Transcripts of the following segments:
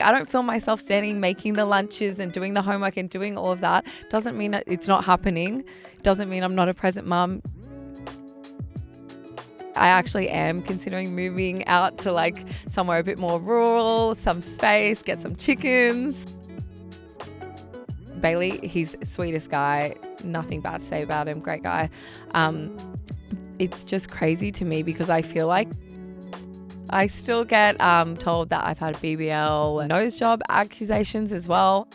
I don't film myself standing, making the lunches and doing the homework and doing all of that. Doesn't mean that it's not happening. Doesn't mean I'm not a present mum. I actually am considering moving out to like somewhere a bit more rural, some space, get some chickens. Bailey, he's the sweetest guy. Nothing bad to say about him. Great guy. It's just crazy to me because I feel like I still get told that I've had BBL and nose job accusations as well.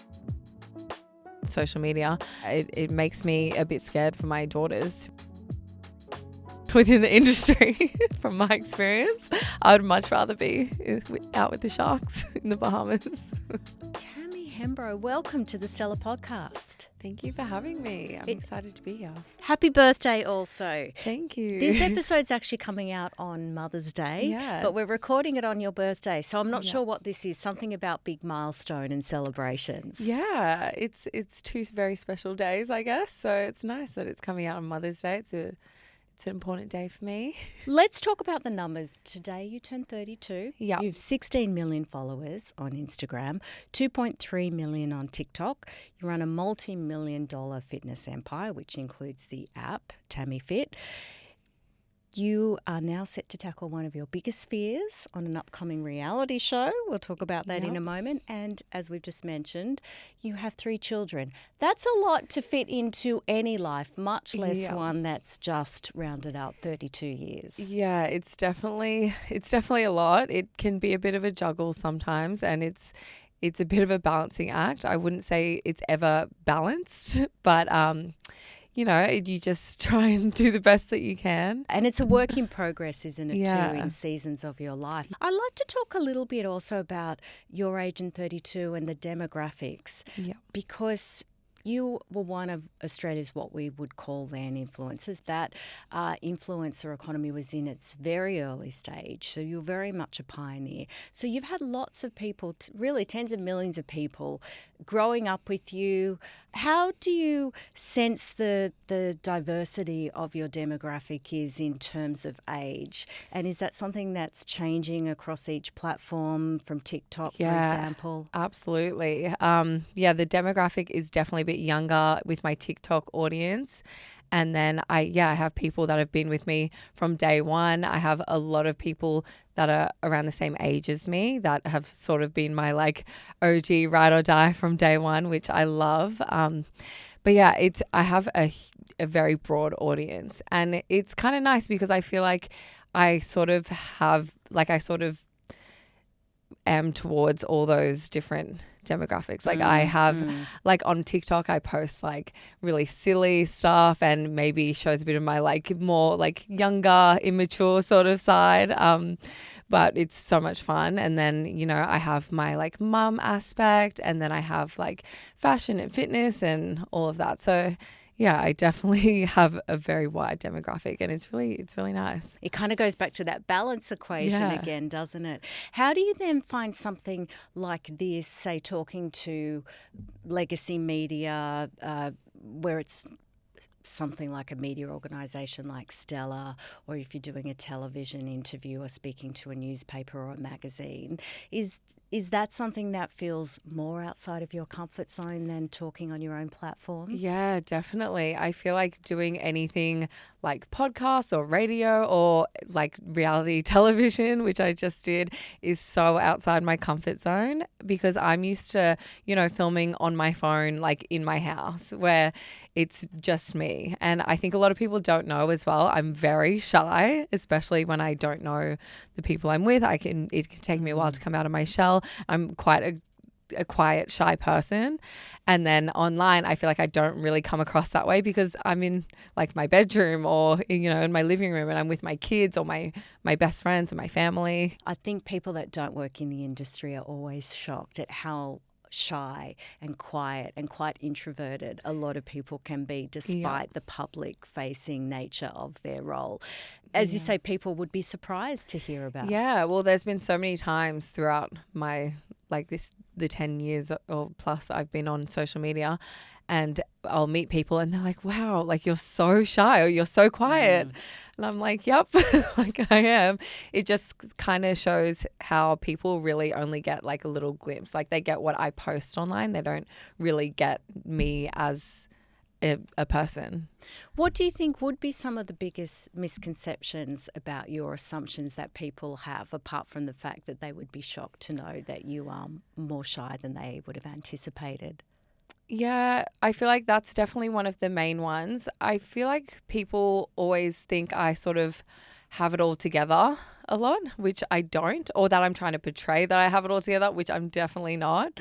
Social media, it makes me a bit scared for my daughters. Within the industry, from my experience, I would much rather be out with the sharks in the Bahamas. Tammy Hembrow, welcome to the Stella Podcast. Thank you for having me. I'm excited to be here. Happy birthday also. Thank you. This episode's actually coming out on Mother's Day, Yeah. but we're recording it on your birthday. So I'm not sure what this is, something about big milestone and celebrations. Yeah, it's two very special days, I guess. So it's nice that it's coming out on Mother's Day. It's an important day for me. Let's talk about the numbers. Today you turn 32. Yeah. You have 16 million followers on Instagram, 2.3 million on TikTok. You run a multi-million-dollar fitness empire, which includes the app, Tammy Fit. You are now set to tackle one of your biggest fears on an upcoming reality show. We'll talk about that in a moment. And as we've just mentioned, you have 3 children. That's a lot to fit into any life, much less one that's just rounded out 32 years. Yeah, it's definitely a lot. It can be a bit of a juggle sometimes, and it's a bit of a balancing act. I wouldn't say it's ever balanced, but you know, you just try and do the best that you can. And it's a work in progress, isn't it, Yeah. too, in seasons of your life. I'd like to talk a little bit also about your age and 32 and the demographics. Yeah. Because you were one of Australia's what we would call then influencers. That influencer economy was in its very early stage, so you're very much a pioneer. So you've had lots of people, really tens of millions of people growing up with you. How do you sense the diversity of your demographic is in terms of age? And is that something that's changing across each platform from TikTok, for example? Absolutely. The demographic is definitely a bit younger with my TikTok audience. And then I have people that have been with me from day one. I have a lot of people that are around the same age as me that have sort of been my like OG ride or die from day one, which I love. I have a very broad audience, and it's kind of nice because I feel like I sort of am towards all those different demographics. Like I have like on TikTok I post like really silly stuff and maybe shows a bit of my like more like younger, immature sort of side. But it's so much fun. And then, you know, I have my like mum aspect, and then I have like fashion and fitness and all of that. So yeah, I definitely have a very wide demographic, and it's really nice. It kind of goes back to that balance equation again, doesn't it? How do you then find something like this, say talking to legacy media, where it's something like a media organisation like Stella, or if you're doing a television interview or speaking to a newspaper or a magazine, is that something that feels more outside of your comfort zone than talking on your own platforms? Yeah, definitely. I feel like doing anything like podcasts or radio or like reality television, which I just did, is so outside my comfort zone because I'm used to, you know, filming on my phone like in my house where it's just me. And I think a lot of people don't know as well. I'm very shy, especially when I don't know the people I'm with. It can take me a while to come out of my shell. I'm quite a quiet, shy person. And then online, I feel like I don't really come across that way because I'm in like my bedroom or, you know, in my living room, and I'm with my kids or my best friends and my family. I think people that don't work in the industry are always shocked at how shy and quiet and quite introverted a lot of people can be despite the public-facing nature of their role. As you say, people would be surprised to hear about. Yeah, well, there's been so many times throughout my like the 10 years or plus I've been on social media, and I'll meet people and they're like, wow, like you're so shy or you're so quiet. And I'm like, yep, like I am. It just kind of shows how people really only get like a little glimpse. Like they get what I post online. They don't really get me as a person. What do you think would be some of the biggest misconceptions about your assumptions that people have, apart from the fact that they would be shocked to know that you are more shy than they would have anticipated? Yeah, I feel like that's definitely one of the main ones. I feel like people always think I sort of have it all together a lot, which I don't, or that I'm trying to portray that I have it all together, which I'm definitely not.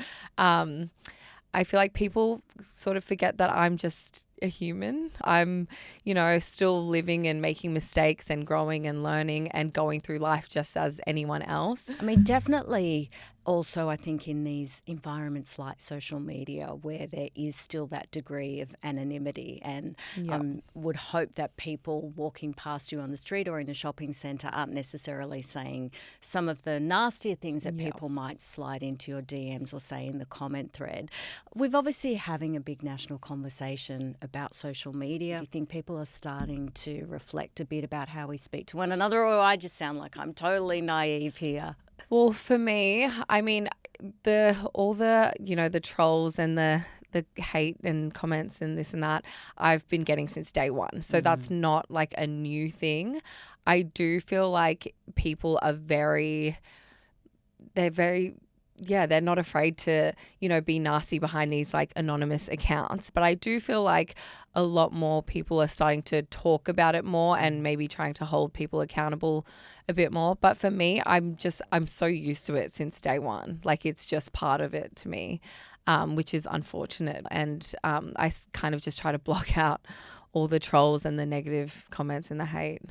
I feel like people sort of forget that I'm just a human. I'm, still living and making mistakes and growing and learning and going through life just as anyone else. I mean, definitely also I think in these environments like social media where there is still that degree of anonymity, and would hope that people walking past you on the street or in a shopping centre aren't necessarily saying some of the nastier things that people might slide into your DMs or say in the comment thread. We've obviously having a big national conversation about social media. Do you think people are starting to reflect a bit about how we speak to one another, or I just sound like I'm totally naive here? Well, for me, I mean, the trolls and the hate and comments and this and that, I've been getting since day one. So that's not like a new thing. I do feel like people are they're not afraid to, be nasty behind these like anonymous accounts. But I do feel like a lot more people are starting to talk about it more and maybe trying to hold people accountable a bit more. But for me, I'm so used to it since day one. Like it's just part of it to me, which is unfortunate. And I kind of just try to block out all the trolls and the negative comments and the hate.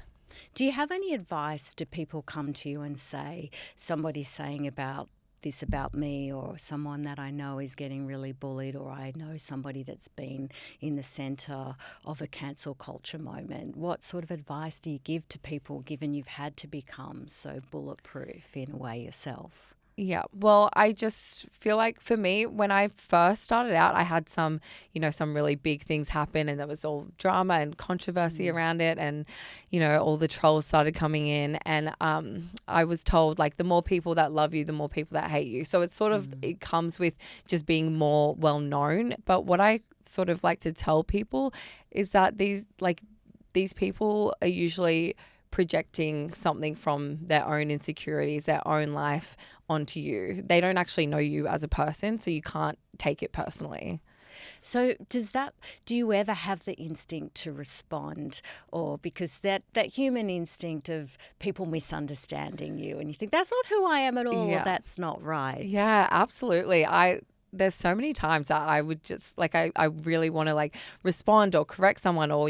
Do you have any advice? Do people come to you and say, somebody's saying about this about me, or someone that I know is getting really bullied, or I know somebody that's been in the centre of a cancel culture moment? What sort of advice do you give to people, given you've had to become so bulletproof in a way yourself? Yeah, well, I just feel like for me, when I first started out, I had some really big things happen, and there was all drama and controversy around it, and, all the trolls started coming in, and I was told like the more people that love you, the more people that hate you. So it's sort of, it comes with just being more well known. But what I sort of like to tell people is that these people are usually projecting something from their own insecurities, their own life onto you. They don't actually know you as a person, so you can't take it personally. So do you ever have the instinct to respond, or because that human instinct of people misunderstanding you and you think that's not who I am at all, or that's not right? Yeah, absolutely. There's so many times that I would just I really want to respond or correct someone or,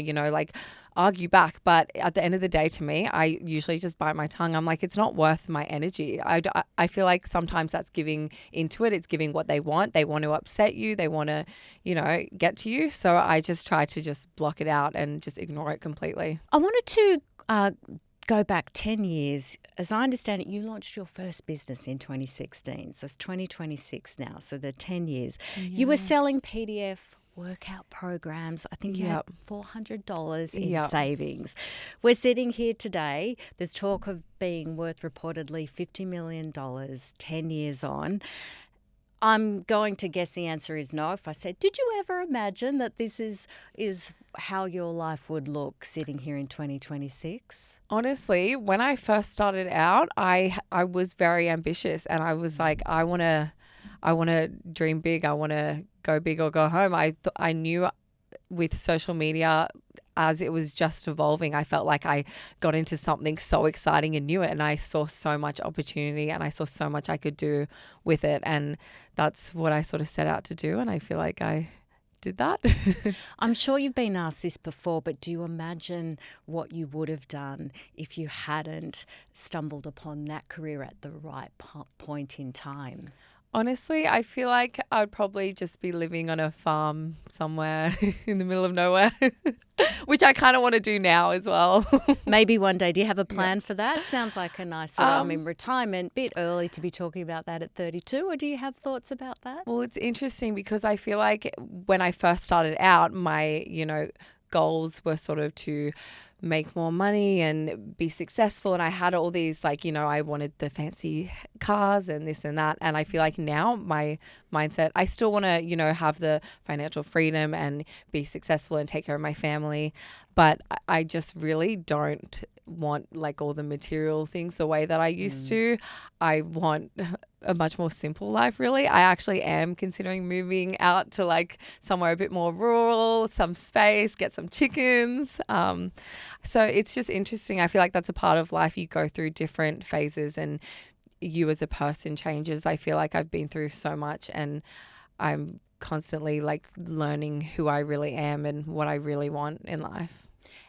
argue back. But at the end of the day, to me, I usually just bite my tongue. I'm like, it's not worth my energy. I feel like sometimes that's giving into it. It's giving what they want. They want to upset you. They want to, get to you. So I just try to just block it out and just ignore it completely. I wanted to go back 10 years. As I understand it, you launched your first business in 2016. So it's 2026 now. So the 10 years. Yeah. You were selling PDF workout programs. I think you had $400 in savings. We're sitting here today. There's talk of being worth reportedly $50 million 10 years on. I'm going to guess the answer is no. If I said, did you ever imagine that this is how your life would look sitting here in 2026? Honestly, when I first started out, I was very ambitious, and I was like, I want to dream big. I want to go big or go home. I knew with social media, as it was just evolving, I felt like I got into something so exciting and new, and I saw so much opportunity, and I saw so much I could do with it. And that's what I sort of set out to do. And I feel like I did that. I'm sure you've been asked this before, but do you imagine what you would have done if you hadn't stumbled upon that career at the right point in time? Honestly, I feel like I'd probably just be living on a farm somewhere in the middle of nowhere, which I kind of want to do now as well. Maybe one day. Do you have a plan for that? Sounds like a nice sort of, retirement, bit early to be talking about that at 32, or do you have thoughts about that? Well, it's interesting because I feel like when I first started out, my, goals were sort of to make more money and be successful. And I had all these, I wanted the fancy cars and this and that. And I feel like now my mindset, I still want to, have the financial freedom and be successful and take care of my family. But I just really don't want all the material things the way that I used to. I want a much more simple life, really. I actually am considering moving out to somewhere a bit more rural, some space, get some chickens. So it's just interesting. I feel like that's a part of life. You go through different phases and you as a person changes. I feel like I've been through so much and I'm constantly learning who I really am and what I really want in life.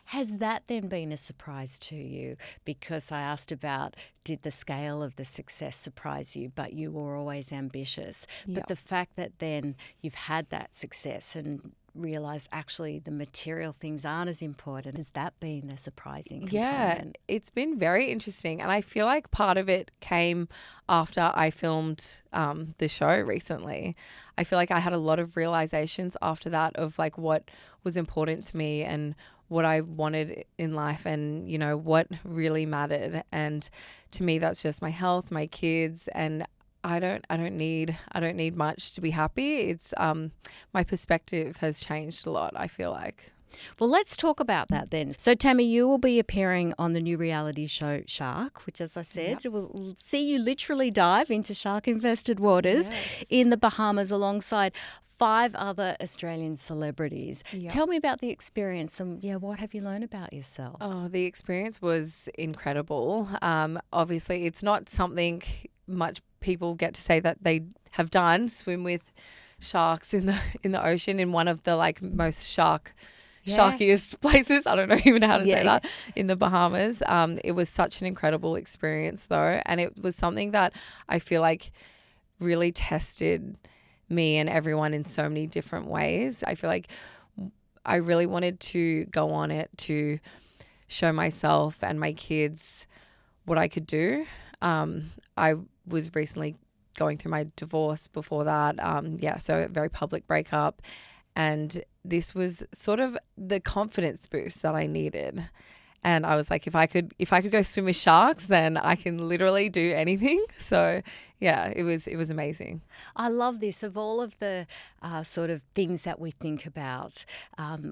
Has that then been a surprise to you? Because I asked about, did the scale of the success surprise you, but you were always ambitious. Yep. But the fact that then you've had that success and realised actually the material things aren't as important, has that been a surprising component? Yeah, it's been very interesting. And I feel like part of it came after I filmed the show recently. I feel like I had a lot of realizations after that of what was important to me and what I wanted in life and, what really mattered. And to me, that's just my health, my kids, and I don't need much to be happy. It's my perspective has changed a lot, I feel like. Well, let's talk about that then. So, Tammy, you will be appearing on the new reality show Shark, which, as I said, will see you literally dive into shark-infested waters in the Bahamas alongside 5 other Australian celebrities. Yep. Tell me about the experience and, what have you learned about yourself? Oh, the experience was incredible. Obviously, it's not something much people get to say that they have done, swim with sharks in the ocean in one of the most sharkiest places. I don't know even how to say that, in the Bahamas. It was such an incredible experience though, and it was something that I feel like really tested me and everyone in so many different ways. I feel like I really wanted to go on it to show myself and my kids what I could do. I was recently going through my divorce before that. So a very public breakup. And this was sort of the confidence boost that I needed. And I was like, if I could go swim with sharks, then I can literally do anything. So yeah, it was amazing. I love this. Of all of the sort of things that we think about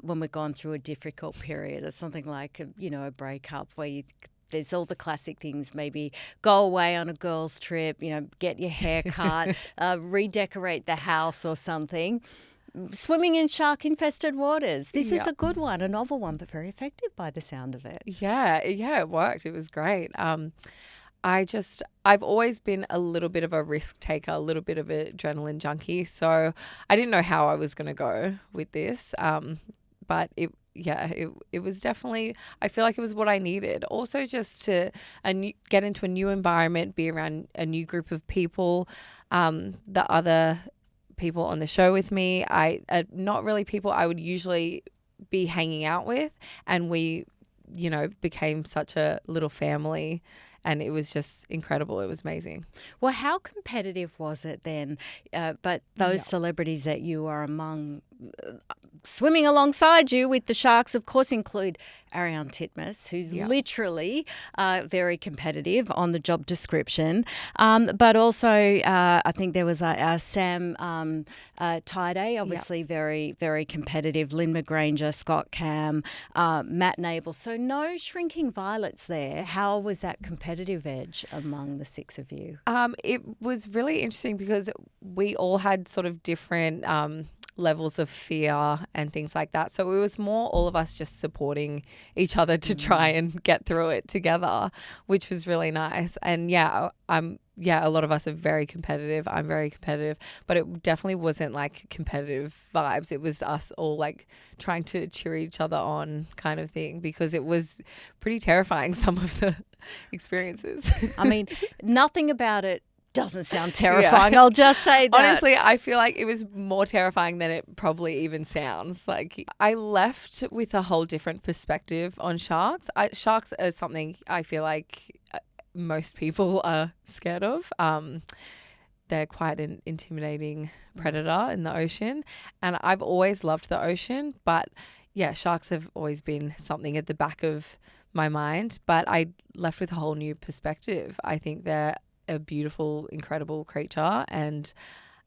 when we're gone through a difficult period, or something like a breakup where there's all the classic things, maybe go away on a girls' trip, get your hair cut, redecorate the house or something. Swimming in shark-infested waters. This is a good one, a novel one, but very effective by the sound of it. Yeah, it worked. It was great. I've always been a little bit of a risk taker, a little bit of an adrenaline junkie. So I didn't know how I was going to go with this. But it was definitely, I feel like it was what I needed. Also just to get into a new environment, be around a new group of people, the other people on the show with me. Not really people I would usually be hanging out with, and we, became such a little family, and it was just incredible. It was amazing. Well, how competitive was it then? But those celebrities that you are among, swimming alongside you with the sharks, of course, include Ariane Titmus, who's literally very competitive on the job description. But also, I think there was Sam Tyday, obviously very, very competitive. Lynn McGranger, Scott Cam, Matt Nable. So no shrinking violets there. How was that competitive edge among the 6 of you? It was really interesting because we all had sort of different levels of fear and things like that. So it was more all of us just supporting each other to try and get through it together, which was really nice. And a lot of us are very competitive. I'm very competitive, but it definitely wasn't competitive vibes. It was us all trying to cheer each other on kind of thing, because it was pretty terrifying, some of the experiences. I mean, nothing about it doesn't sound terrifying. I'll just say that. Honestly, I feel like it was more terrifying than it probably even sounds. Like, I left with a whole different perspective on sharks. Sharks are something I feel like most people are scared of. They're quite an intimidating predator in the ocean, and I've always loved the ocean, but yeah, sharks have always been something at the back of my mind, but I left with a whole new perspective. I think they're a beautiful, incredible creature, and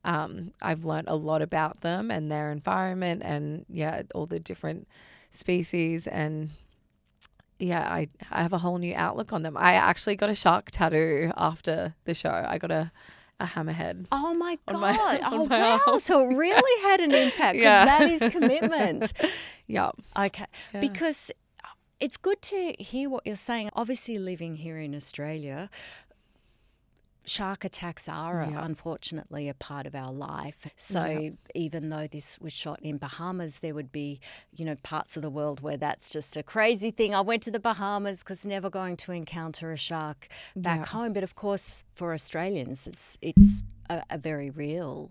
I've learned a lot about them and their environment, and yeah, all the different species, and yeah, I have a whole new outlook on them. I actually got a shark tattoo after the show. I got a hammerhead. Oh my God. On my Wow. arm. So it really had an impact, because Yeah. that is commitment. Yeah. Okay. Yeah. Because it's good to hear what you're saying. Obviously, living here in Australia, shark attacks are unfortunately a part of our life. So even though this was shot in Bahamas, there would be, parts of the world where that's just a crazy thing. I went to the Bahamas because never going to encounter a shark back home. But of course, for Australians, it's a very real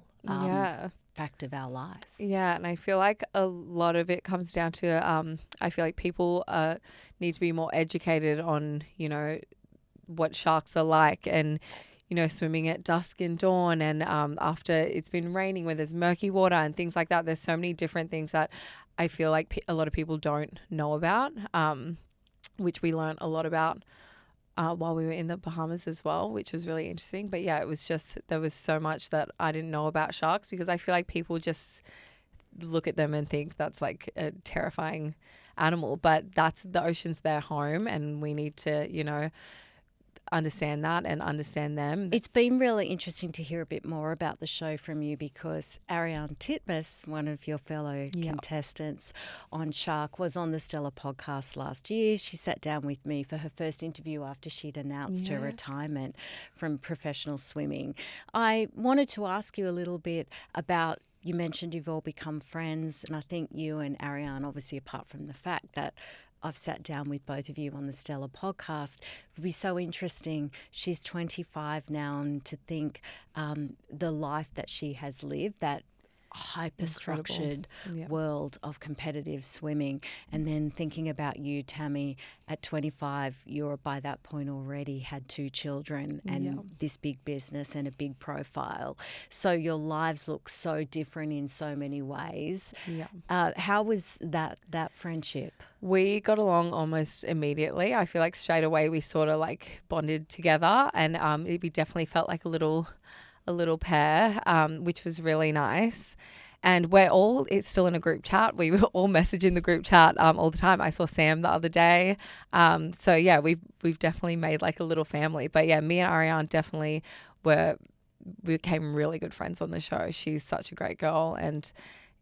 fact of our life. Yeah, and I feel like a lot of it comes down to I feel like people need to be more educated on, what sharks are like, and swimming at dusk and dawn, and after it's been raining where there's murky water and things like that. There's so many different things that I feel like a lot of people don't know about, which we learned a lot about while we were in the Bahamas as well, which was really interesting. But yeah, it was just, there was so much that I didn't know about sharks, because I feel like people just look at them and think that's like a terrifying animal, but the ocean's their home, and we need to, understand that and understand them. It's been really interesting to hear a bit more about the show from you, because Ariane Titmus, one of your fellow contestants on Shark, was on the Stella podcast last year. She sat down with me for her first interview after she'd announced her retirement from professional swimming. I wanted to ask you a little bit about, you mentioned you've all become friends, and I think you and Ariane, obviously apart from the fact that I've sat down with both of you on the Stella podcast, it would be so interesting. She's 25 now, and to think the life that she has lived, that hyper-structured world of competitive swimming, and then thinking about you, Tammy, at 25, you're by that point already had 2 children and this big business and a big profile. So your lives look so different in so many ways. How was that friendship? We got along almost immediately. I feel like straight away we sort of like bonded together, and we definitely felt like a little pair, which was really nice. And it's still in a group chat. We were all messaging the group chat all the time. I saw Sam the other day. So yeah, we've definitely made like a little family. But yeah, me and Ariane definitely we became really good friends on the show. She's such a great girl, and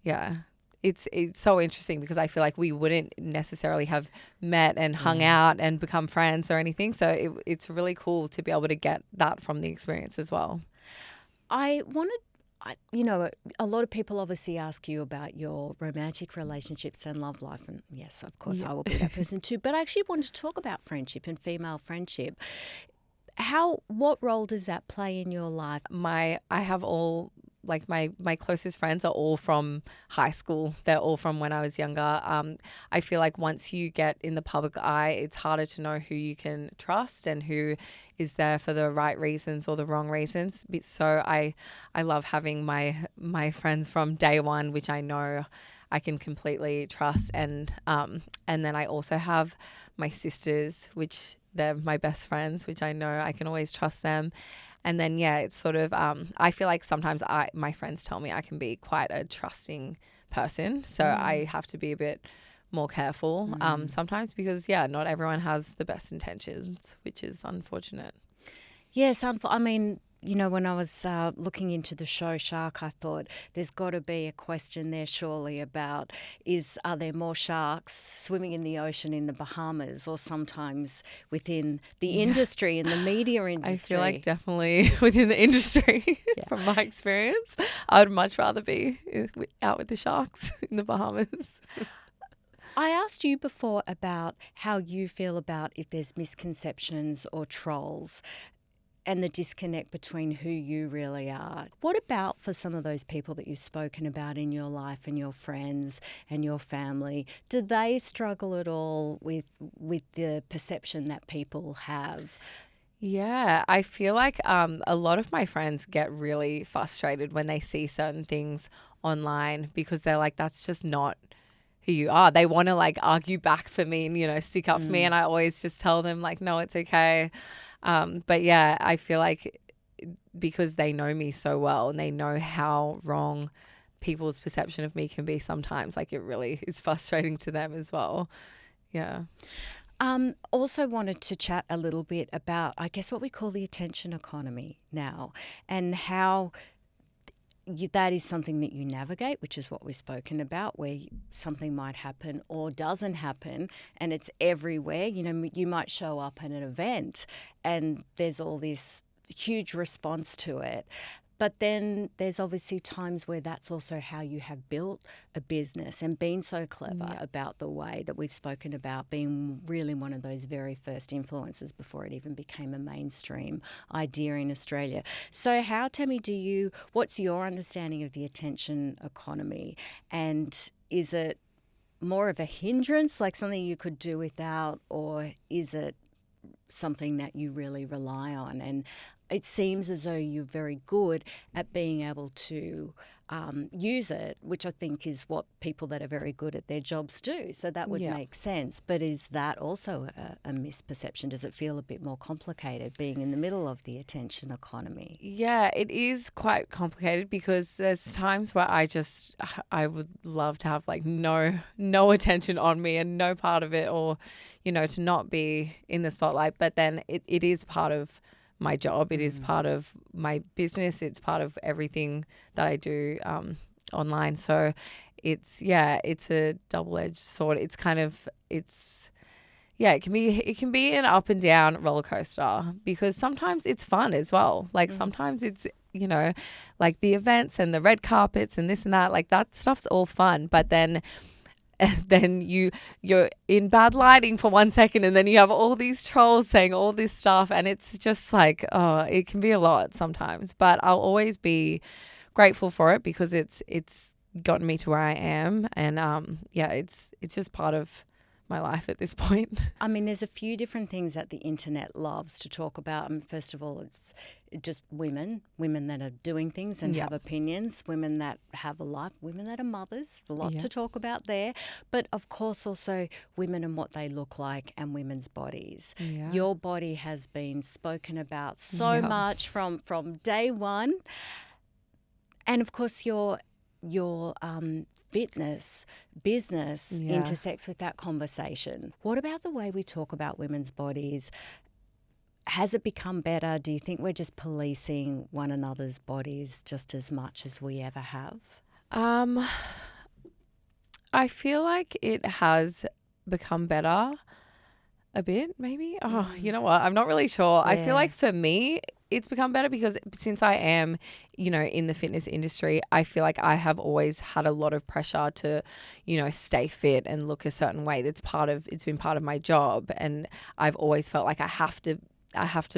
yeah. It's so interesting, because I feel like we wouldn't necessarily have met and hung out and become friends or anything. So it's really cool to be able to get that from the experience as well. I wanted, a lot of people obviously ask you about your romantic relationships and love life. And yes, of course, I will be that person too. But I actually wanted to talk about friendship and female friendship. What role does that play in your life? I have all, like my closest friends are all from high school. They're all from when I was younger. I feel like once you get in the public eye, it's harder to know who you can trust and who is there for the right reasons or the wrong reasons. So I love having my friends from day one, which I know I can completely trust. And then I also have my sisters, which they're my best friends, which I know I can always trust them. And then, yeah, it's sort of, I feel like sometimes my friends tell me I can be quite a trusting person. So I have to be a bit more careful sometimes, because, yeah, not everyone has the best intentions, which is unfortunate. Yes, I mean, when I was looking into the show Shark, I thought there's got to be a question there surely about are there more sharks swimming in the ocean in the Bahamas, or sometimes within the industry and the media industry? I feel like definitely within the industry from my experience. I would much rather be out with the sharks in the Bahamas. I asked you before about how you feel about if there's misconceptions or trolls. and the disconnect between who you really are. What about for some of those people that you've spoken about in your life and your friends and your family? Do they struggle at all with the perception that people have? Yeah, I feel like a lot of my friends get really frustrated when they see certain things online because they're like, that's just not who you are. They want to like argue back for me and, stick up for me. And I always just tell them like, no, it's okay. But yeah, I feel like because they know me so well and they know how wrong people's perception of me can be sometimes, like it really is frustrating to them as well. Yeah. Also wanted to chat a little bit about, I guess, what we call the attention economy now, and how that is something that you navigate, which is what we've spoken about, where something might happen or doesn't happen, and it's everywhere. You might show up at an event and there's all this huge response to it. But then there's obviously times where that's also how you have built a business and been so clever about the way that we've spoken about being really one of those very first influencers before it even became a mainstream idea in Australia. So how, Tammy, what's your understanding of the attention economy? And is it more of a hindrance, like something you could do without, or is it something that you really rely on? And it seems as though you're very good at being able to use it, which I think is what people that are very good at their jobs do. So that would make sense. But is that also a misperception? Does it feel a bit more complicated being in the middle of the attention economy? Yeah, it is quite complicated because there's times where I would love to have like no attention on me and no part of it, or, to not be in the spotlight. But then it is part of my job. It is part of my business. It's part of everything that I do online. So it's a double-edged sword. It can be an up and down roller coaster because sometimes it's fun as well. Like sometimes it's, like the events and the red carpets and this and that, like that stuff's all fun. But then you're in bad lighting for 1 second and then you have all these trolls saying all this stuff, and it's just like, it can be a lot sometimes. But I'll always be grateful for it because it's gotten me to where I am, and it's just part of my life at this point. I mean, there's a few different things that the internet loves to talk about. First of all, it's just women that are doing things and have opinions, women that have a life, women that are mothers, a lot to talk about there. But of course also women and what they look like and women's bodies. Yeah. Your body has been spoken about so much from day one. And of course your fitness business intersects with that conversation. What about the way we talk about women's bodies? Has it become better? Do you think we're just policing one another's bodies just as much as we ever have? I feel like it has become better a bit, maybe. You know what? I'm not really sure. Yeah. I feel like for me, it's become better because since I am, in the fitness industry, I feel like I have always had a lot of pressure to, stay fit and look a certain way. It's been part of my job, and I've always felt like I have to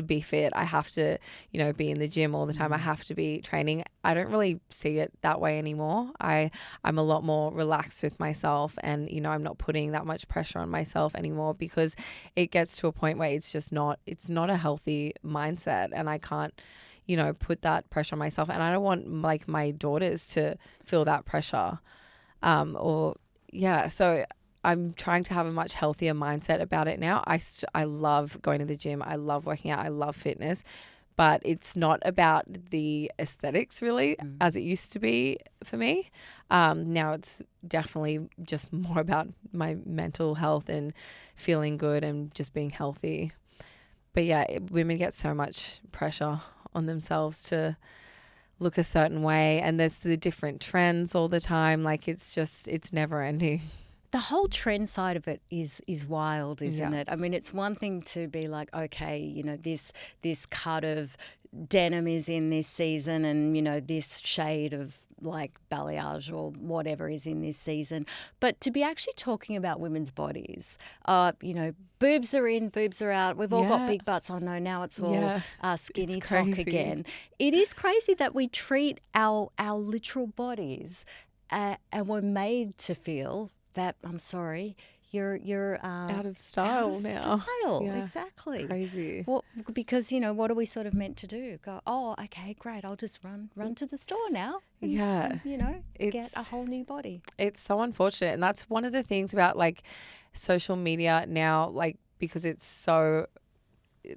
be fit. I have to, be in the gym all the time. I have to be training. I don't really see it that way anymore. I'm a lot more relaxed with myself, and, I'm not putting that much pressure on myself anymore because it gets to a point where it's not a healthy mindset, and I can't, put that pressure on myself. And I don't want like my daughters to feel that pressure. So I'm trying to have a much healthier mindset about it now. I love going to the gym. I love working out. I love fitness. But it's not about the aesthetics really as it used to be for me. Now it's definitely just more about my mental health and feeling good and just being healthy. But women get so much pressure on themselves to look a certain way. And there's the different trends all the time. Like it's never ending. The whole trend side of it is wild, isn't it? I mean, it's one thing to be like, okay, this cut of denim is in this season and, this shade of like balayage or whatever is in this season. But to be actually talking about women's bodies, boobs are in, boobs are out. We've all got big butts. Oh, no, now it's all skinny talk again. It is crazy that we treat our literal bodies and we're made to feel that, I'm sorry, you're out of style now. Yeah. Exactly. Crazy. Well, because what are we sort of meant to do? Go, oh, okay, great. I'll just run to the store now. And, get a whole new body. It's so unfortunate, and that's one of the things about like social media now, like because it's so.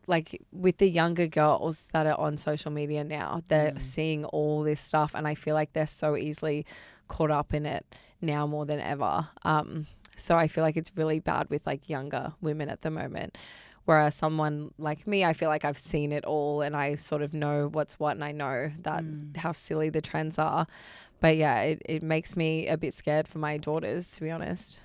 Like with the younger girls that are on social media now, they're seeing all this stuff, and I feel like they're so easily caught up in it now more than ever. So I feel like it's really bad with like younger women at the moment. Whereas someone like me, I feel like I've seen it all and I sort of know what's what, and I know that how silly the trends are. But yeah, it makes me a bit scared for my daughters, to be honest.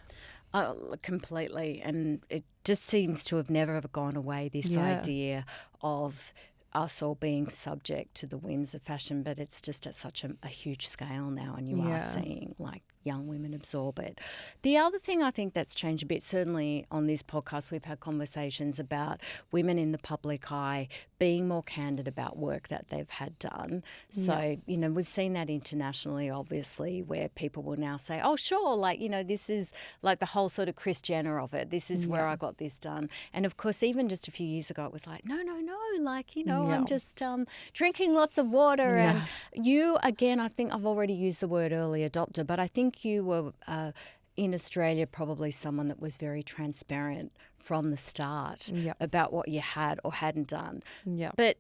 Completely. And it just seems to have never ever gone away, this idea of us all being subject to the whims of fashion, but it's just at such a huge scale now, and you are seeing like young women absorb it. The other thing I think that's changed a bit, certainly on this podcast, we've had conversations about women in the public eye being more candid about work that they've had done. So, we've seen that internationally, obviously, where people will now say, oh, sure, like, this is like the whole sort of Kris Jenner of it. This is where I got this done. And of course, even just a few years ago, it was like, no, like, I'm just drinking lots of water. And you, again, I think I've already used the word early adopter, but I think you were in Australia probably someone that was very transparent from the start about what you had or hadn't done. But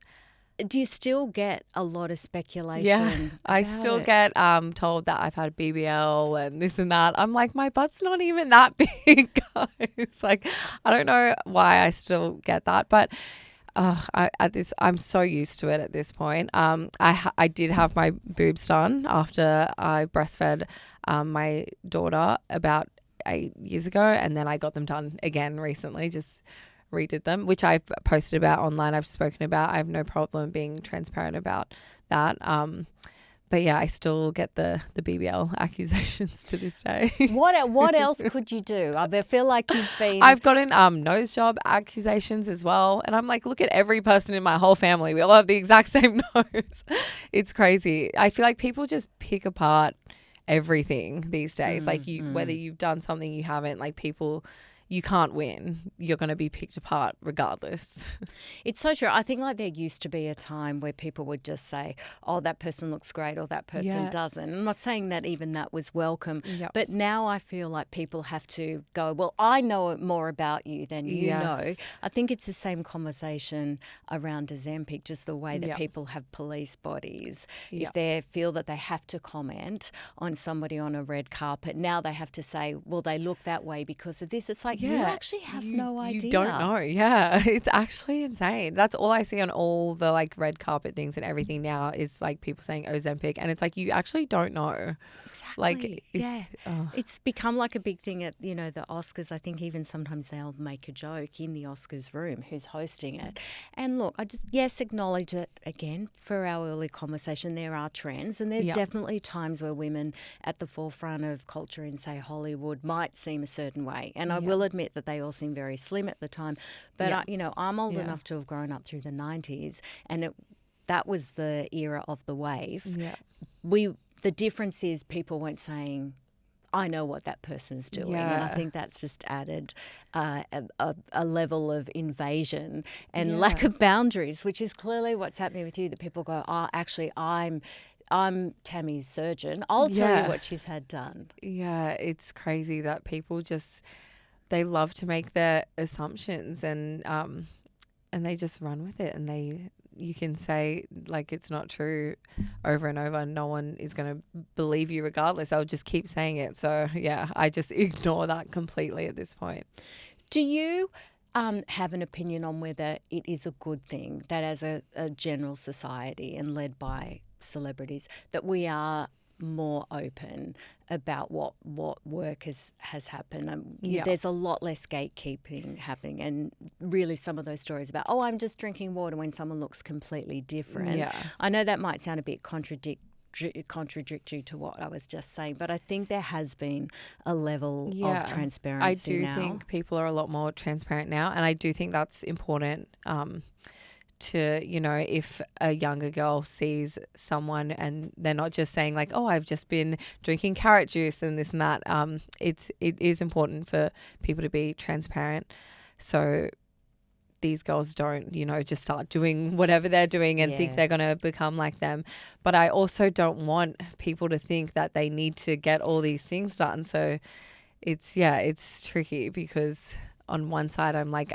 do you still get a lot of speculation? Yeah, I still get told that I've had BBL and this and that. I'm like, my butt's not even that big, guys. Like, I don't know why I still get that, but I'm so used to it at this point. I did have my boobs done after I breastfed my daughter about 8 years ago, and then I got them done again recently, just redid them, which I've posted about online. I've spoken about. I have no problem being transparent about that. But yeah, I still get the BBL accusations to this day. What else could you do? I feel like you've been... I've gotten nose job accusations as well. And I'm like, look at every person in my whole family. We all have the exact same nose. It's crazy. I feel like people just pick apart everything these days. Like whether you've done something you haven't, like people... You can't win. You're going to be picked apart regardless. It's so true. I think like there used to be a time where people would just say, oh, that person looks great or that person doesn't. I'm not saying that even that was welcome. But now I feel like people have to go, well, I know more about you than you know. I think it's the same conversation around Ozempic, just the way that people have police bodies. If they feel that they have to comment on somebody on a red carpet, now they have to say, well, they look that way because of this. It's like, you actually have no idea. You don't know. Yeah, it's actually insane. That's all I see on all the like red carpet things and everything now is like people saying Ozempic, and it's like you actually don't know. Exactly. Like it's become like a big thing at the Oscars. I think even sometimes they'll make a joke in the Oscars room who's hosting it. And look, I just acknowledge it again for our early conversation. There are trends, and there's definitely times where women at the forefront of culture in say Hollywood might seem a certain way, and I will admit that they all seem very slim at the time. But I'm old enough to have grown up through the 90s, and that was the era of the wave. The difference is people weren't saying, I know what that person's doing. And I think that's just added a level of invasion and lack of boundaries, which is clearly what's happening with you, that people go, oh, actually, I'm Tammy's surgeon. I'll tell you what she's had done. Yeah, it's crazy that people just, they love to make their assumptions and they just run with it, and you can say like it's not true over and over, and no one is going to believe you regardless. I'll just keep saying it. So yeah, I just ignore that completely at this point. Do you have an opinion on whether it is a good thing that as a general society and led by celebrities that we are more open about what work has happened. Yeah. There's a lot less gatekeeping happening, and really some of those stories about, oh, I'm just drinking water when someone looks completely different. Yeah. I know that might sound a bit contradictory to what I was just saying, but I think there has been a level of transparency I do now. think people are a lot more transparent now, and I do think that's important to, if a younger girl sees someone and they're not just saying like, oh, I've just been drinking carrot juice and this and that. It is important for people to be transparent, so these girls don't, just start doing whatever they're doing and think they're going to become like them. But I also don't want people to think that they need to get all these things done. So it's tricky, because on one side I'm like,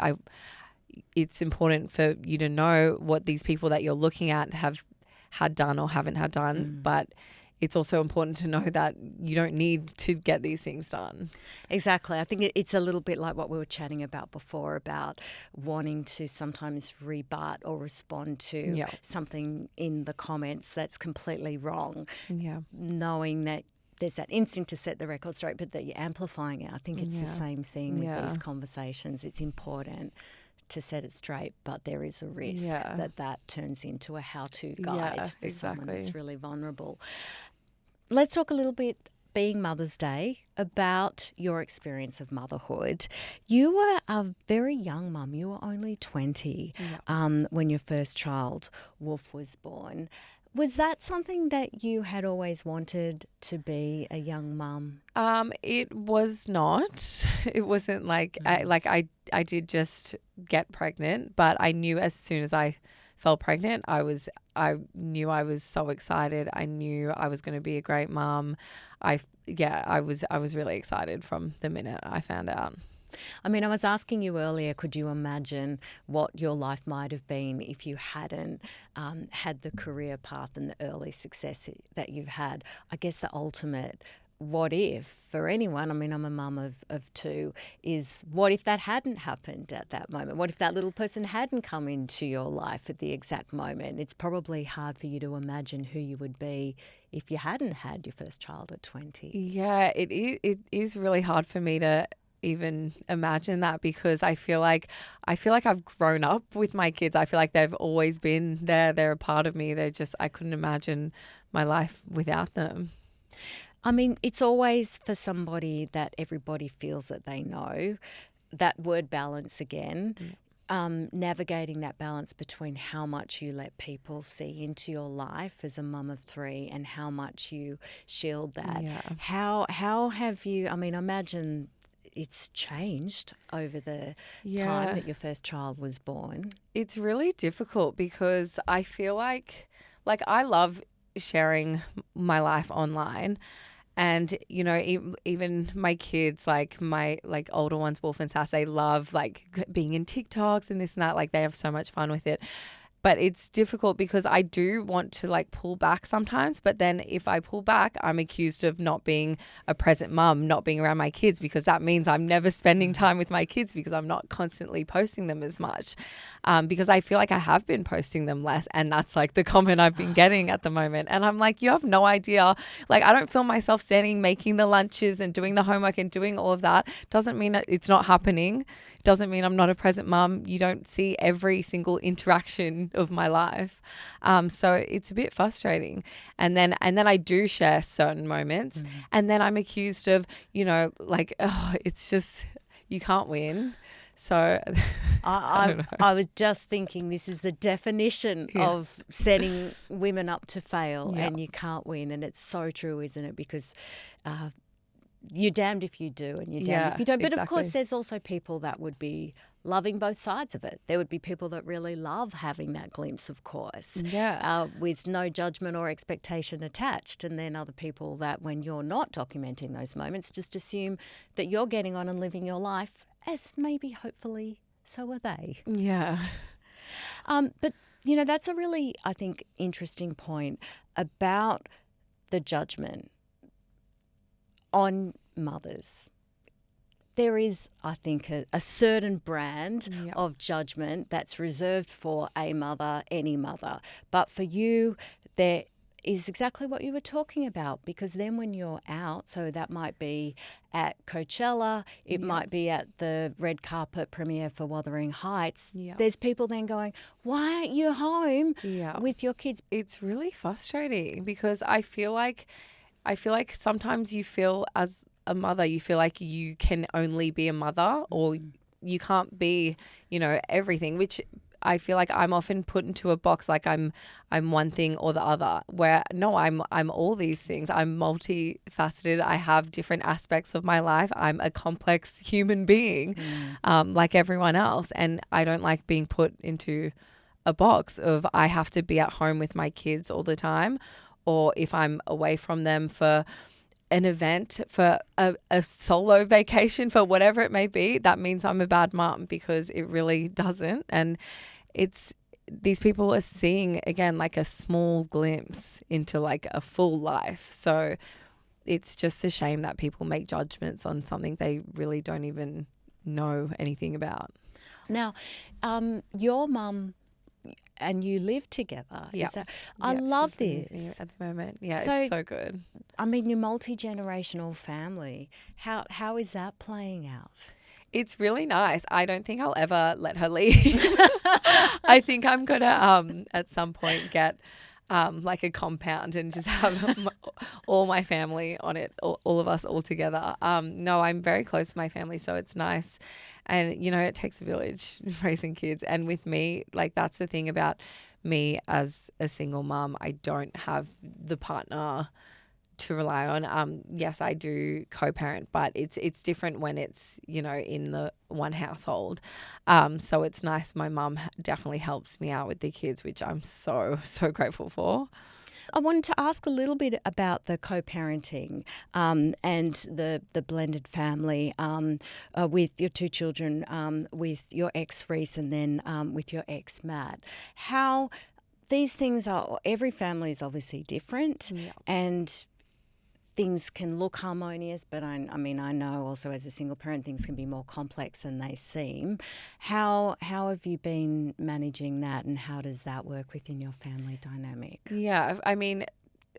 it's important for you to know what these people that you're looking at have had done or haven't had done, but it's also important to know that you don't need to get these things done. Exactly. I think it's a little bit like what we were chatting about before, about wanting to sometimes rebut or respond to something in the comments that's completely wrong. Yeah. Knowing that there's that instinct to set the record straight, but that you're amplifying it. I think it's the same thing with these conversations. It's important to set it straight, but there is a risk that turns into a how-to guide for someone that's really vulnerable. Let's talk a little bit, being Mother's Day, about your experience of motherhood. You were a very young mum. You were only 20 when your first child, Wolf, was born. Was that something that you had always wanted, to be a young mum? It was not. It wasn't like I did just get pregnant, but I knew as soon as I fell pregnant, I knew I was so excited. I knew I was going to be a great mum. I was really excited from the minute I found out. I mean, I was asking you earlier, could you imagine what your life might have been if you hadn't had the career path and the early success that you've had? I guess the ultimate what if for anyone, I mean, I'm a mum of two, is what if that hadn't happened at that moment? What if that little person hadn't come into your life at the exact moment? It's probably hard for you to imagine who you would be if you hadn't had your first child at 20. Yeah, it is really hard for me to even imagine that, because I feel like I've grown up with my kids. I feel like they've always been there. They're a part of me. I couldn't imagine my life without them. I mean, it's always for somebody that everybody feels that they know. That word balance again. Navigating that balance between how much you let people see into your life as a mum of three and how much you shield that. Yeah. How have you, I mean, imagine it's changed over the time that your first child was born. It's really difficult because I feel like I love sharing my life online. And, you know, even my kids, like my older ones, Wolf and Sass, they love being in TikToks and this and that. Like they have so much fun with it. But it's difficult because I do want to pull back sometimes. But then if I pull back, I'm accused of not being a present mum, not being around my kids, because that means I'm never spending time with my kids because I'm not constantly posting them as much. Because I feel like I have been posting them less. And that's the comment I've been getting at the moment. And I'm like, you have no idea. I don't film myself standing, making the lunches and doing the homework and doing all of that. Doesn't mean it's not happening. Doesn't mean I'm not a present mum. You don't see every single interaction of my life. So it's a bit frustrating. And then I do share certain moments and then I'm accused of, it's just, you can't win. So I was just thinking this is the definition of setting women up to fail and you can't win. And it's so true, isn't it? Because you're damned if you do and you're damned if you don't. But of course, there's also people that would be loving both sides of it. There would be people that really love having that glimpse, of course, with no judgment or expectation attached. And then other people that when you're not documenting those moments, just assume that you're getting on and living your life as maybe, hopefully, so are they. Yeah. But, that's a really, I think, interesting point about the judgment on mothers. There is, I think, a certain brand of judgment that's reserved for a mother, any mother. But for you, there is exactly what you were talking about, because then when you're out, so that might be at Coachella, it might be at the red carpet premiere for Wuthering Heights. There's people then going, why aren't you home with your kids? It's really frustrating because I feel like sometimes you feel as a mother, you feel like you can only be a mother or you can't be, everything, which I feel like I'm often put into a box like I'm one thing or the other, where no, I'm all these things. I'm multifaceted. I have different aspects of my life. I'm a complex human being, like everyone else. And I don't like being put into a box of I have to be at home with my kids all the time, or if I'm away from them for an event, for a solo vacation, for whatever it may be, that means I'm a bad mom, because it really doesn't. And it's, these people are seeing, again, like a small glimpse into like a full life. So it's just a shame that people make judgments on something they really don't even know anything about. Now, your mum and you live together. Yeah. I love this. At the moment. Yeah, So, it's so good. I mean, your multi-generational family, how is that playing out? It's really nice. I don't think I'll ever let her leave. I think I'm going to at some point get like a compound and just have all my family on it, all of us all together. No, I'm very close to my family, so it's nice. And, it takes a village raising kids. And with me, like, that's the thing about me as a single mum. I don't have the partner to rely on. Yes, I do co-parent, but it's different when it's, in the one household. So it's nice. My mum definitely helps me out with the kids, which I'm so, so grateful for. I wanted to ask a little bit about the co-parenting and the blended family with your two children, with your ex Reese and then with your ex Matt. How these things are, every family is obviously different, and things can look harmonious, but I know also as a single parent things can be more complex than they seem. How have you been managing that, and how does that work within your family dynamic? Yeah, I mean,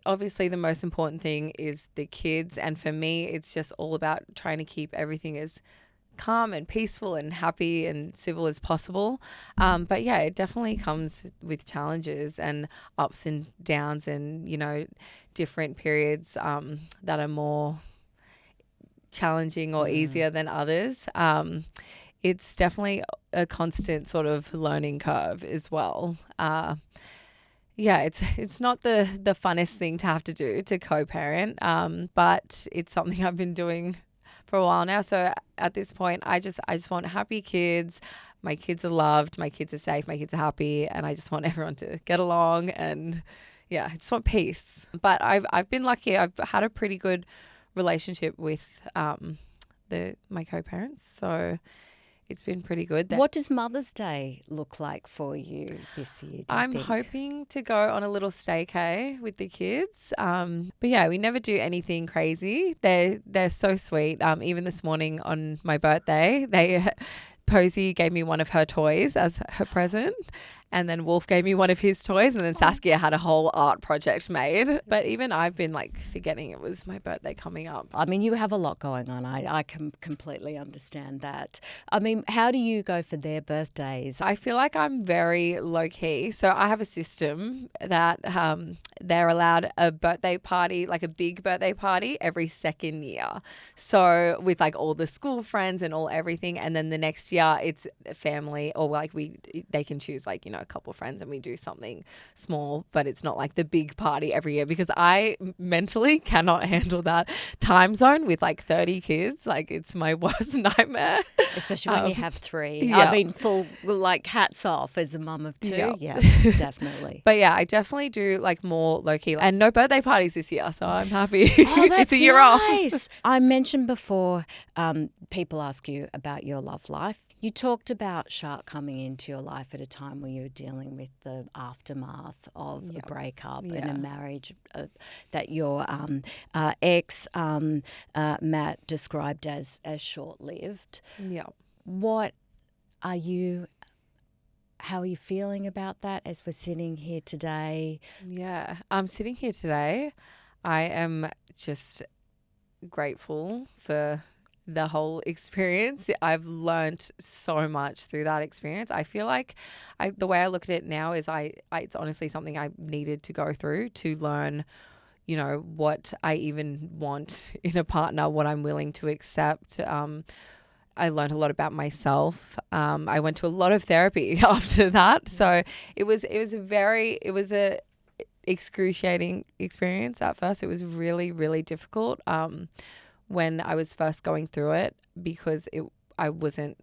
obviously the most important thing is the kids, and for me it's just all about trying to keep everything as calm and peaceful and happy and civil as possible. But yeah, it definitely comes with challenges and ups and downs and, different periods that are more challenging or easier than others. It's definitely a constant sort of learning curve as well. Yeah, it's not the funnest thing to have to do, to co-parent, but it's something I've been doing for a while now. So at this point, I just want happy kids. My kids are loved. My kids are safe. My kids are happy, and I just want everyone to get along. And yeah, I just want peace. But I've been lucky. I've had a pretty good relationship with my co-parents. So it's been pretty good. What does Mother's Day look like for you this year, do you I'm think? hoping to go on a little staycay with the kids. But yeah, we never do anything crazy. They're so sweet. Even this morning on my birthday, Posey gave me one of her toys as her present. And then Wolf gave me one of his toys, and then Saskia had a whole art project made. But even I've been like forgetting it was my birthday coming up. I mean, you have a lot going on. I can completely understand that. I mean, how do you go for their birthdays? I feel like I'm very low key. So I have a system that they're allowed a birthday party, like a big birthday party every second year. So with like all the school friends and all everything. And then the next year it's family, or like they can choose like, a couple of friends, and we do something small, but it's not like the big party every year, because I mentally cannot handle that time zone with like 30 kids. Like, it's my worst nightmare. Especially when you have three. Yeah. I mean, full, like, hats off as a mum of two. Yeah. Yeah, definitely. But yeah, I definitely do like more low key, and no birthday parties this year, so I'm happy. Oh, that's it's a year nice. off. I mentioned before, people ask you about your love life. You talked about Shark coming into your life at a time when you were dealing with the aftermath of a breakup and a marriage that your ex, Matt, described as short-lived. Yeah. What are you How are you feeling about that as we're sitting here today? Yeah, I'm sitting here today. I am just grateful for the whole experience. I've learned so much through that experience. I feel like the way I look at it now is it's honestly something I needed to go through to learn, what I even want in a partner, what I'm willing to accept. I learned a lot about myself. I went to a lot of therapy after that. So it was a excruciating experience at first. It was really, really difficult when I was first going through it because I wasn't,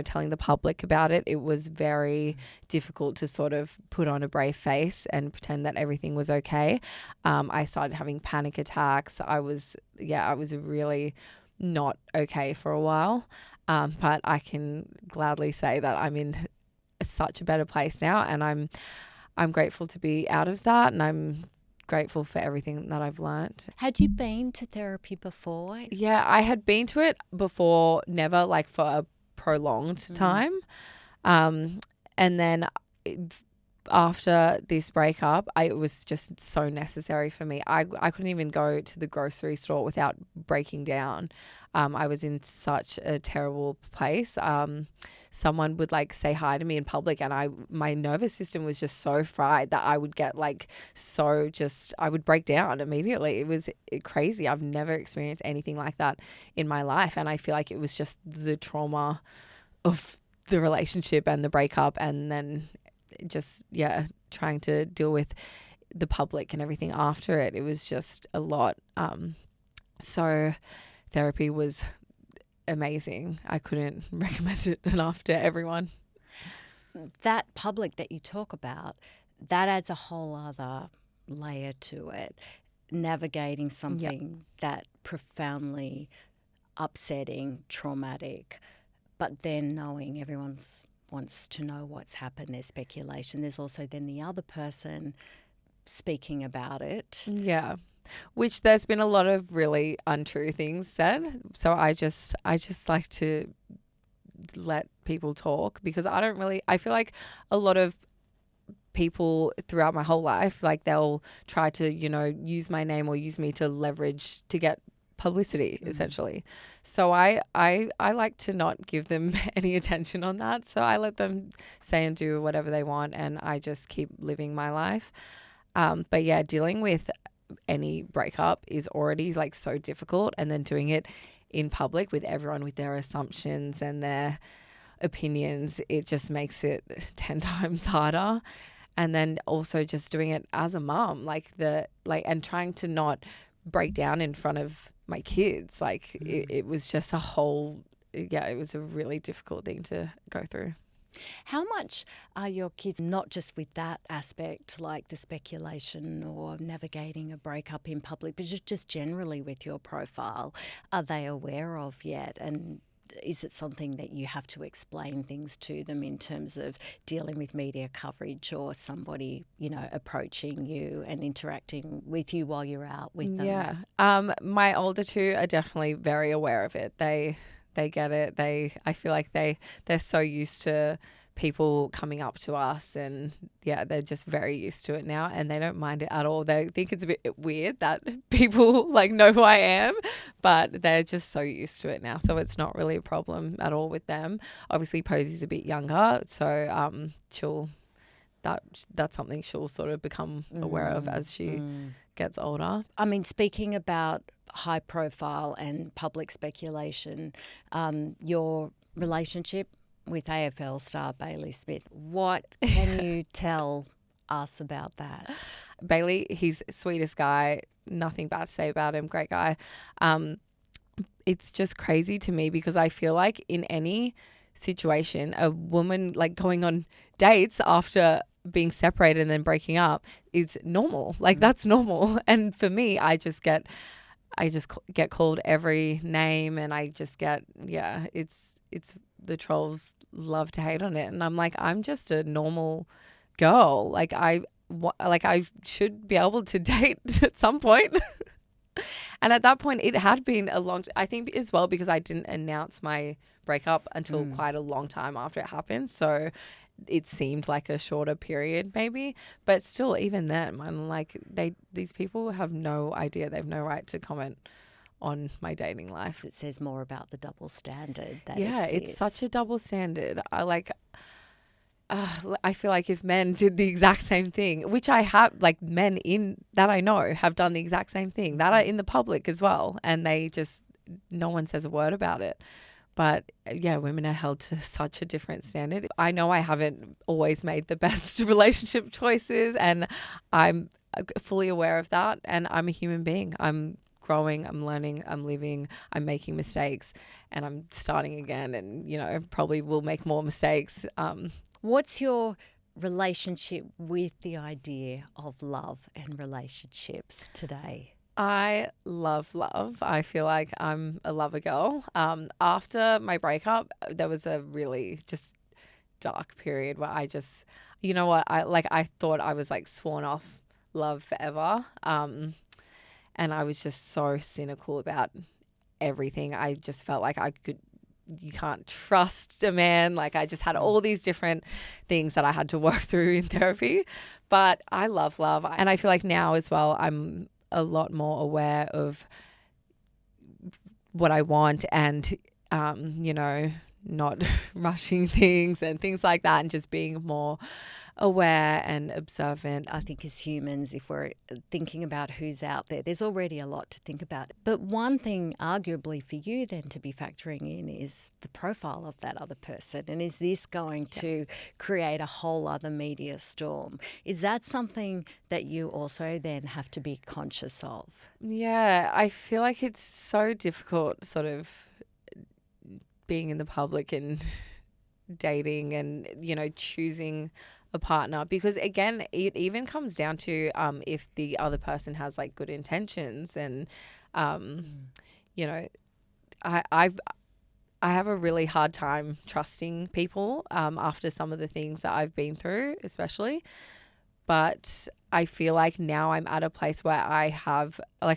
telling the public about it. It was very difficult to sort of put on a brave face and pretend that everything was okay. I started having panic attacks. I was really not okay for a while. But I can gladly say that I'm in such a better place now, and I'm grateful to be out of that, and I'm grateful for everything that I've learnt. Had you been to therapy before? Yeah, I had been to it before, never like for a prolonged time. And then after this breakup, it was just so necessary for me. I couldn't even go to the grocery store without breaking down. I was in such a terrible place. Someone would like say hi to me in public, and my nervous system was just so fried that I would get I would break down immediately. It was crazy. I've never experienced anything like that in my life, and I feel like it was just the trauma of the relationship and the breakup, and then just trying to deal with the public and everything after it. It was just a lot. So therapy was amazing. I couldn't recommend it enough to everyone. That public that you talk about, that adds a whole other layer to it. Navigating something that profoundly upsetting, traumatic, but then knowing everyone's wants to know what's happened, there's speculation. There's also then the other person speaking about it. Yeah. Which there's been a lot of really untrue things said. So I just like to let people talk, because I feel like a lot of people throughout my whole life, like they'll try to, use my name or use me to leverage to get publicity, essentially. So I like to not give them any attention on that. So I let them say and do whatever they want, and I just keep living my life. But yeah, dealing with any breakup is already like so difficult, and then doing it in public with everyone with their assumptions and their opinions, it just makes it 10 times harder. And then also just doing it as a mum, and trying to not break down in front of my kids. It was just it was a really difficult thing to go through. How much are your kids, not just with that aspect, like the speculation or navigating a breakup in public, but just generally with your profile, are they aware of yet? And is it something that you have to explain things to them in terms of dealing with media coverage or somebody, approaching you and interacting with you while you're out with them? Yeah. My older two are definitely very aware of it. They get it. I feel like they're so used to people coming up to us, and they're just very used to it now, and they don't mind it at all. They think it's a bit weird that people know who I am, but they're just so used to it now. So it's not really a problem at all with them. Obviously Posey's a bit younger, so that's something she'll sort of become aware of as she gets older. I mean, speaking about high profile and public speculation, your relationship with AFL star Bailey Smith, what can you tell us about that? Bailey, he's the sweetest guy, nothing bad to say about him, great guy. It's just crazy to me because I feel like in any situation, a woman going on dates after being separated and then breaking up is normal. That's normal. And for me, I just get called every name, and I just get, it's the trolls love to hate on it. And I'm like, I'm just a normal girl. I should be able to date at some point. And at that point, it had been a long, I think as well, because I didn't announce my breakup until quite a long time after it happened. So it seemed like a shorter period maybe, but still, even then, I'm like, these people have no idea. They have no right to comment on my dating life. It says more about the double standard that Yeah, exists. it's such a double standard. I feel like if men did the exact same thing, which I have, like men in that I know have done the exact same thing, that are in the public as well, and no one says a word about it. But yeah, women are held to such a different standard. I know I haven't always made the best relationship choices, and I'm fully aware of that. And I'm a human being. I'm growing, I'm learning, I'm living, I'm making mistakes, and I'm starting again, and, probably will make more mistakes. What's your relationship with the idea of love and relationships today? I love love. I feel like I'm a lover girl. After my breakup, there was a really just dark period where I just, you know what, I thought I was like sworn off love forever. And I was just so cynical about everything. I just felt like you can't trust a man. Like I just had all these different things that I had to work through in therapy. But I love love. And I feel like now as well, I'm a lot more aware of what I want and, not rushing things and things like that, and just being more aware and observant. I think as humans, if we're thinking about who's out there, there's already a lot to think about. But one thing arguably for you then to be factoring in is the profile of that other person. And is this going to create a whole other media storm? Is that something that you also then have to be conscious of? Yeah, I feel like it's so difficult sort of being in the public and dating and, choosing a partner, because again, it even comes down to if the other person has like good intentions, and I have a really hard time trusting people after some of the things that I've been through, especially. But I feel like now I'm at a place where I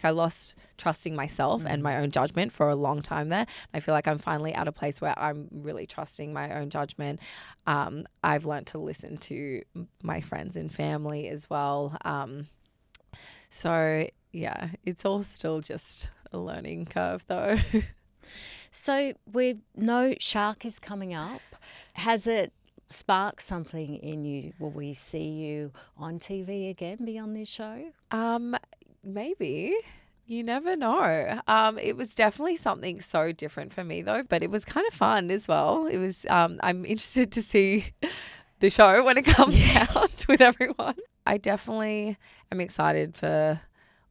lost trusting myself and my own judgment for a long time there. I feel like I'm finally at a place where I'm really trusting my own judgment. I've learned to listen to my friends and family as well. So yeah, it's all still just a learning curve though. So we know Shark is coming up. Has it spark something in you? Will we see you on TV again beyond this show? Maybe. You never know. It was definitely something so different for me though, but it was kind of fun as well. It was, I'm interested to see the show when it comes out with everyone. I definitely am excited for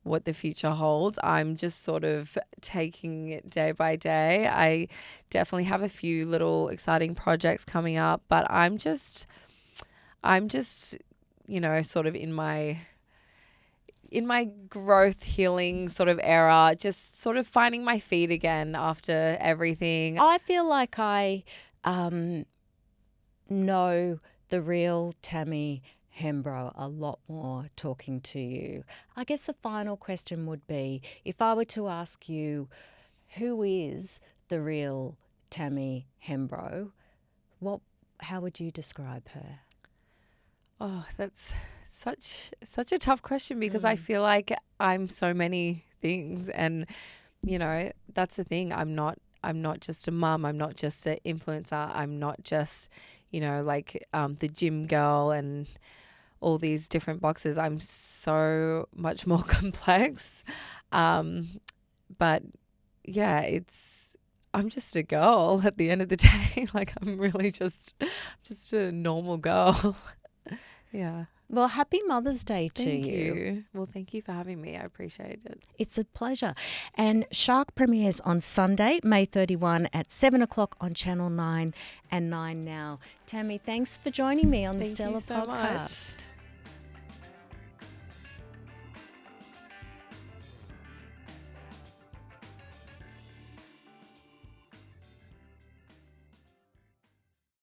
what the future holds. I'm just sort of taking it day by day. I definitely have a few little exciting projects coming up, but I'm just, sort of in my growth healing sort of era, just sort of finding my feet again after everything. I feel like I know the real Tammy Hembrow a lot more talking to you. I guess the final question would be, if I were to ask you, who is the real Tammy Hembrow, how would you describe her? Oh, that's such a tough question, because I feel like I'm so many things, and that's the thing. I'm not just a mum. I'm not just an influencer. I'm not just the gym girl and all these different boxes. I'm so much more complex. But yeah, I'm just a girl at the end of the day. Like I'm really just a normal girl. Yeah. Well, happy Mother's Day to Thank you. Well, thank you for having me. I appreciate it. It's a pleasure. And Shark premieres on Sunday, May 31 at 7 o'clock on Channel 9 and 9 Now. Tammy, thanks for joining me on the Stellar Podcast. Much.